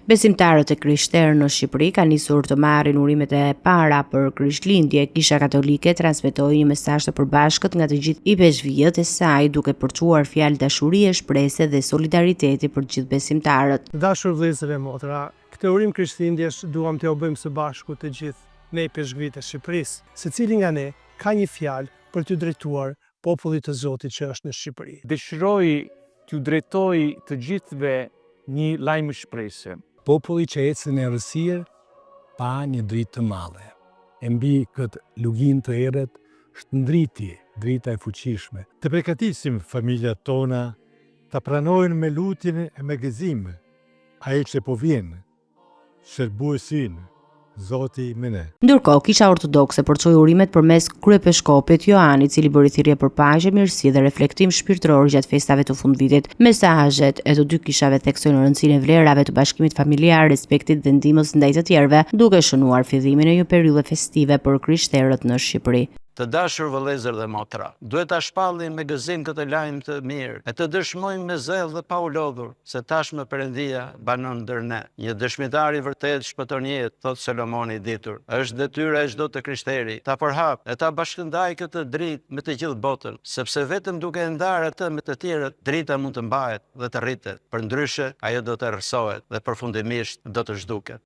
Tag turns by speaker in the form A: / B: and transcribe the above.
A: Besimtarët e krishterë në Shqipëri kanë nisur të marrin urimet e para për Krishtlindje. Kisha Katolike transmetoi një mesazh të përbashkët nga të gjithë IPSHV-jët e saj, duke përçuar fjalë dashurie, shprese dhe solidariteti për gjithë besimtarët.
B: Të dashur vëllezër e motra, këtë urim Krishtlindjes duam t'ja bëjmë së bashku të gjithë ne IPSHV-të e Shqipërisë. Secili nga ne ka një fjalë për t'ju drejtuar popullit të Zotit që është në Shqipëri.
C: Dëshiroj t'ju drejtoj të gjithëve një lajm shprese.
D: Populli që ecën në errësirë pa një dritë të madhe. E mbi këtë lugin të errët shndriti drita e fuqishme.
E: Të përgatisim familjet tona të pranojnë me lutjen e me gëzim ai që po vjen, shërbuesin, Zoti me ne.
A: Ndërkohë, Kisha Ortodokse përçoi urimet përmes kryepeshkopit Joani, i cili bëri thirrje për paqe, mirësi dhe reflektim shpirtëror gjatë festave të fundvitit. Mesazhet e të dy kishave theksojnë rëndësinë e vlerave të bashkimit familjar, respektit dhe ndihmës ndaj të tjerëve, duke shënuar fillimin e një periudhe festive për krishterët në Shqipëri.
F: Të dashur vëllezër dhe motra, duhet ta shpallim me gëzim këtë lajm të mirë, e të dëshmojmë me zell dhe pa u lodhur, se tashmë Perëndia banon ndër ne. Një dëshmitar i vërtet shpëton jetë, thot Solomoni i ditur. Është detyra e çdo të krishteri ta përhap e ta bashkëndajë këtë dritë me të gjithë botën, sepse vetëm duke e ndarë atë me të tjerët, drita mund të mbahet dhe të rritet. Përndryshe, ajo do të errësohet dhe përfundimisht do të zhduket.